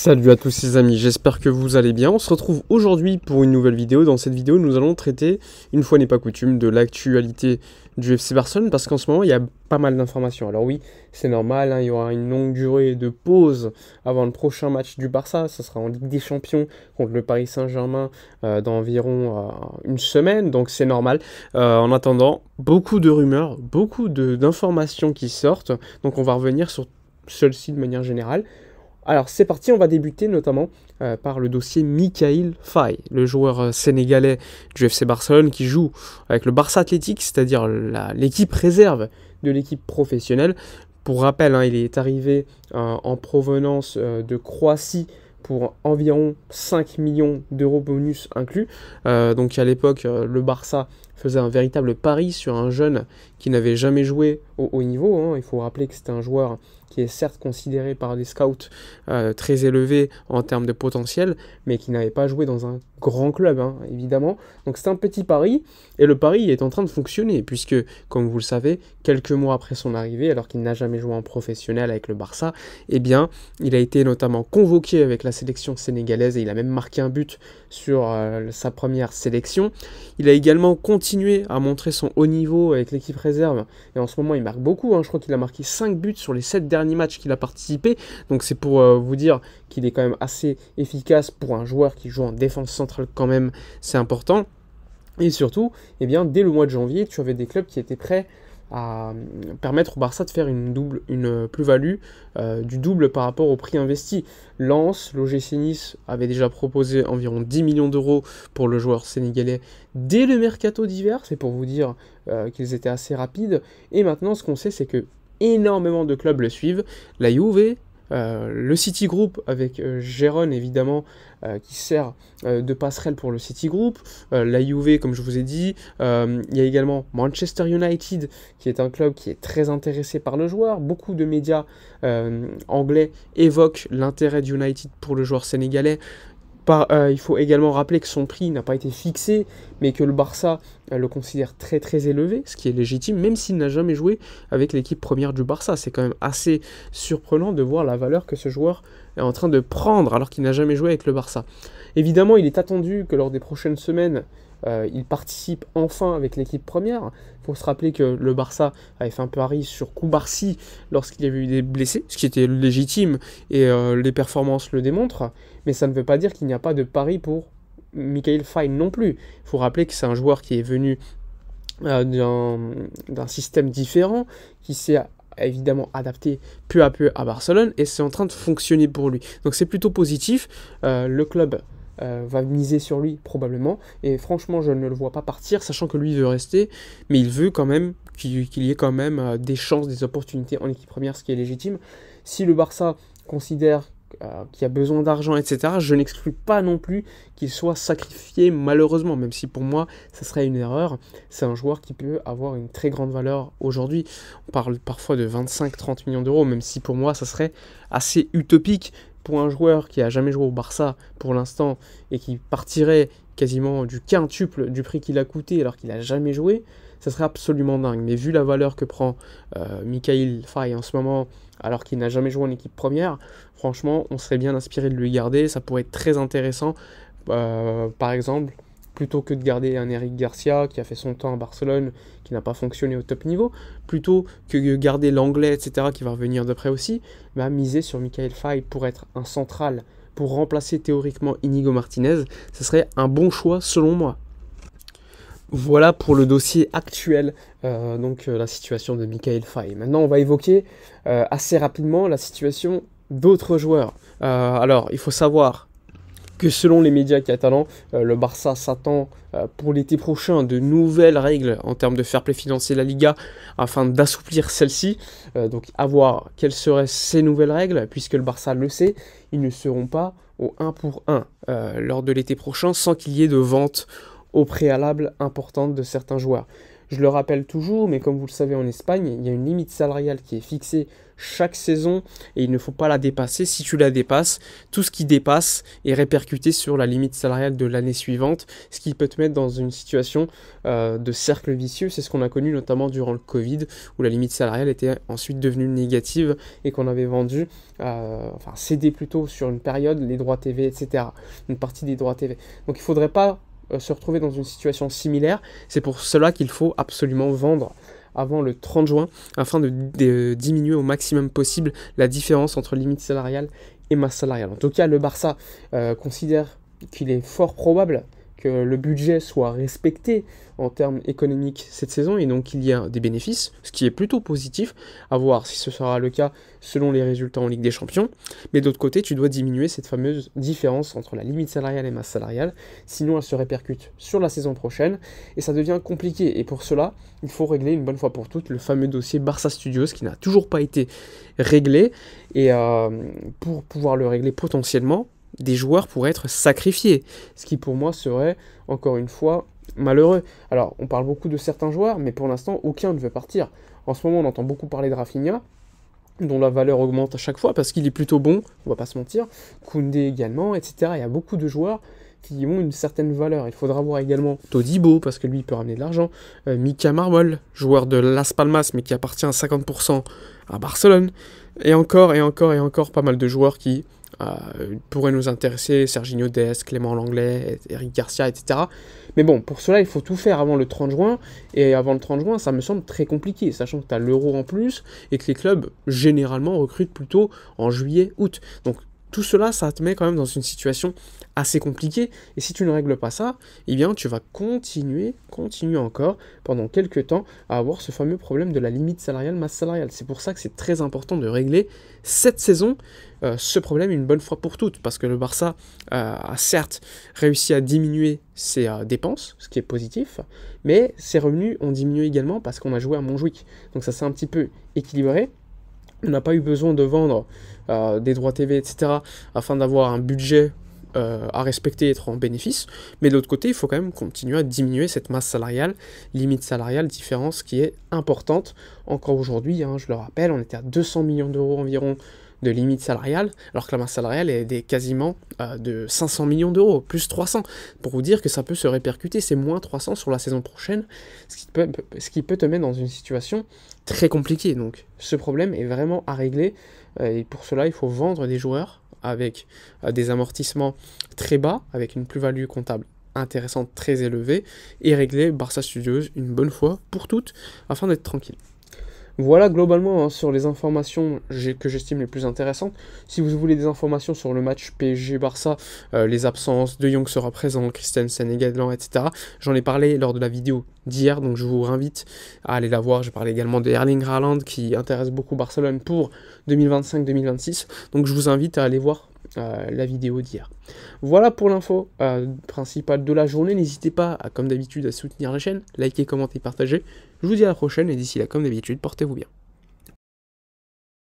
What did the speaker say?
Salut à tous les amis, j'espère que vous allez bien. On se retrouve aujourd'hui pour une nouvelle vidéo. Dans cette vidéo, nous allons traiter, une fois n'est pas coutume, de l'actualité du FC Barcelone parce qu'en ce moment, il y a pas mal d'informations. Alors oui, c'est normal, hein, il y aura une longue durée de pause avant le prochain match du Barça. Ça sera en Ligue des Champions contre le Paris Saint-Germain dans environ une semaine, donc c'est normal. En attendant, beaucoup de rumeurs, beaucoup d'informations qui sortent. Donc on va revenir sur celle-ci de manière générale. Alors c'est parti, on va débuter notamment par le dossier Mikayil Faye, le joueur sénégalais du FC Barcelone qui joue avec le Barça Athletic, c'est-à-dire l'équipe réserve de l'équipe professionnelle. Pour rappel, hein, il est arrivé en provenance de Croatie pour environ 5 millions d'euros bonus inclus. Donc à l'époque, le Barça faisait un véritable pari sur un jeune qui n'avait jamais joué au haut niveau. Hein. Il faut rappeler que c'était un joueur qui est certes considéré par des scouts très élevé en termes de potentiel, mais qui n'avait pas joué dans un grand club, hein, évidemment. Donc c'est un petit pari, et le pari est en train de fonctionner, puisque, comme vous le savez, quelques mois après son arrivée, alors qu'il n'a jamais joué en professionnel avec le Barça, eh bien, il a été notamment convoqué avec la sélection sénégalaise, et il a même marqué un but sur sa première sélection. Il a également continué à montrer son haut niveau avec l'équipe réserve, et en ce moment il marque beaucoup, hein. Je crois qu'il a marqué 5 buts sur les 7 derniers matchs qu'il a participé, donc c'est pour vous dire qu'il est quand même assez efficace pour un joueur qui joue en défense centrale quand même, c'est important. Et surtout, eh bien, dès le mois de janvier, tu avais des clubs qui étaient prêts à permettre au Barça de faire une plus-value du double par rapport au prix investi. Lens, l'OGC Nice avait déjà proposé environ 10 millions d'euros pour le joueur sénégalais dès le mercato d'hiver, c'est pour vous dire qu'ils étaient assez rapides. Et maintenant, ce qu'on sait, c'est que énormément de clubs le suivent. La Juve, le City Group avec Gérone évidemment qui sert de passerelle pour le City Group, la Juve comme je vous ai dit, il y a également Manchester United qui est un club qui est très intéressé par le joueur. Beaucoup de médias anglais évoquent l'intérêt de United pour le joueur sénégalais. Il faut également rappeler que son prix n'a pas été fixé, mais que le Barça le considère très très élevé, ce qui est légitime, même s'il n'a jamais joué avec l'équipe première du Barça. C'est quand même assez surprenant de voir la valeur que ce joueur est en train de prendre alors qu'il n'a jamais joué avec le Barça. Évidemment, il est attendu que lors des prochaines semaines, il participe enfin avec l'équipe première. Il faut se rappeler que le Barça avait fait un pari sur Koubarsi lorsqu'il y avait eu des blessés, ce qui était légitime et les performances le démontrent, mais ça ne veut pas dire qu'il n'y a pas de pari pour Mikayil Faye non plus. Il faut rappeler que c'est un joueur qui est venu d'un système différent, qui s'est évidemment adapté peu à peu à Barcelone, et c'est en train de fonctionner pour lui. Donc c'est plutôt positif. Le club va miser sur lui probablement, et franchement je ne le vois pas partir, sachant que lui veut rester, mais il veut quand même qu'il y ait quand même des chances, des opportunités en équipe première, ce qui est légitime. Si le Barça considère qu'il a besoin d'argent, etc., je n'exclus pas non plus qu'il soit sacrifié malheureusement, même si pour moi ça serait une erreur. C'est un joueur qui peut avoir une très grande valeur aujourd'hui. On parle parfois de 25-30 millions d'euros, même si pour moi ça serait assez utopique pour un joueur qui a jamais joué au Barça pour l'instant et qui partirait quasiment du quintuple du prix qu'il a coûté alors qu'il n'a jamais joué. Ça serait absolument dingue. Mais vu la valeur que prend Mikayil Faye en ce moment, alors qu'il n'a jamais joué en équipe première, franchement, on serait bien inspiré de lui garder. Ça pourrait être très intéressant. Par exemple, plutôt que de garder un Eric Garcia qui a fait son temps à Barcelone, qui n'a pas fonctionné au top niveau, plutôt que de garder l'anglais, etc., qui va revenir de près aussi, bah, miser sur Mikayil Faye pour être un central, pour remplacer théoriquement Inigo Martinez, ce serait un bon choix selon moi. Voilà pour le dossier actuel, la situation de Mikayil Faye. Maintenant, on va évoquer assez rapidement la situation d'autres joueurs. Alors, il faut savoir que selon les médias catalans, le Barça s'attend pour l'été prochain de nouvelles règles en termes de fair play financier de la Liga afin d'assouplir celle-ci. Donc, à voir quelles seraient ces nouvelles règles, puisque le Barça le sait, ils ne seront pas au 1 pour 1 lors de l'été prochain sans qu'il y ait de vente au préalable importante de certains joueurs. Je le rappelle toujours, mais comme vous le savez en Espagne, il y a une limite salariale qui est fixée chaque saison et il ne faut pas la dépasser. Si tu la dépasses, tout ce qui dépasse est répercuté sur la limite salariale de l'année suivante, ce qui peut te mettre dans une situation de cercle vicieux. C'est ce qu'on a connu notamment durant le Covid, où la limite salariale était ensuite devenue négative et qu'on avait vendu, enfin cédé plutôt sur une période les droits TV, etc. Une partie des droits TV. Donc il ne faudrait pas se retrouver dans une situation similaire. C'est pour cela qu'il faut absolument vendre avant le 30 juin, afin de diminuer au maximum possible la différence entre limite salariale et masse salariale. En tout cas, le Barça considère qu'il est fort probable que le budget soit respecté en termes économiques cette saison et donc qu'il y a des bénéfices, ce qui est plutôt positif, à voir si ce sera le cas selon les résultats en Ligue des Champions. Mais d'autre côté, tu dois diminuer cette fameuse différence entre la limite salariale et masse salariale, sinon elle se répercute sur la saison prochaine et ça devient compliqué. Et pour cela, il faut régler une bonne fois pour toutes le fameux dossier Barça Studios qui n'a toujours pas été réglé et pour pouvoir le régler potentiellement, des joueurs pourraient être sacrifiés, ce qui pour moi serait, encore une fois, malheureux. Alors, on parle beaucoup de certains joueurs, mais pour l'instant, aucun ne veut partir. En ce moment, on entend beaucoup parler de Rafinha, dont la valeur augmente à chaque fois, parce qu'il est plutôt bon, on va pas se mentir, Koundé également, etc. Il y a beaucoup de joueurs qui ont une certaine valeur. Il faudra voir également Todibo, parce que lui, il peut ramener de l'argent, Mika Marmol, joueur de Las Palmas, mais qui appartient à 50% à Barcelone, et encore pas mal de joueurs qui pourrait nous intéresser, Serginho Dest, Clément Langlais, Eric Garcia, etc. Mais bon, pour cela, il faut tout faire avant le 30 juin, et avant le 30 juin, ça me semble très compliqué, sachant que tu as l'Euro en plus, et que les clubs, généralement, recrutent plutôt en juillet, août. Donc, tout cela, ça te met quand même dans une situation assez compliquée, et si tu ne règles pas ça, eh bien, tu vas continuer encore, pendant quelques temps, à avoir ce fameux problème de la limite salariale, masse salariale. C'est pour ça que c'est très important de régler cette saison, ce problème une bonne fois pour toutes, parce que le Barça a certes réussi à diminuer ses dépenses, ce qui est positif, mais ses revenus ont diminué également parce qu'on a joué à Montjuic. Donc ça s'est un petit peu équilibré. On n'a pas eu besoin de vendre des droits TV, etc., afin d'avoir un budget à respecter et être en bénéfice, mais de l'autre côté, il faut quand même continuer à diminuer cette masse salariale, limite salariale, différence qui est importante. Encore aujourd'hui, hein, je le rappelle, on était à 200 millions d'euros environ de limite salariale, alors que la masse salariale est quasiment de 500 millions d'euros, plus 300, pour vous dire que ça peut se répercuter, c'est moins 300 sur la saison prochaine, ce qui peut te mettre dans une situation très compliquée. Donc ce problème est vraiment à régler, et pour cela il faut vendre des joueurs avec des amortissements très bas, avec une plus-value comptable intéressante, très élevée, et régler Barça Studios une bonne fois pour toutes, afin d'être tranquille. Voilà globalement hein, sur les informations que j'estime les plus intéressantes. Si vous voulez des informations sur le match PSG-Barça, les absences, De Jong sera présent, Christensen également, etc. J'en ai parlé lors de la vidéo d'hier, donc je vous invite à aller la voir. J'ai parlé également de Erling Haaland qui intéresse beaucoup Barcelone pour 2025-2026. Donc je vous invite à aller voir la vidéo d'hier. Voilà pour l'info principale de la journée. N'hésitez pas, comme d'habitude, à soutenir la chaîne, liker, commenter, partager. Je vous dis à la prochaine et d'ici là, comme d'habitude, portez-vous bien.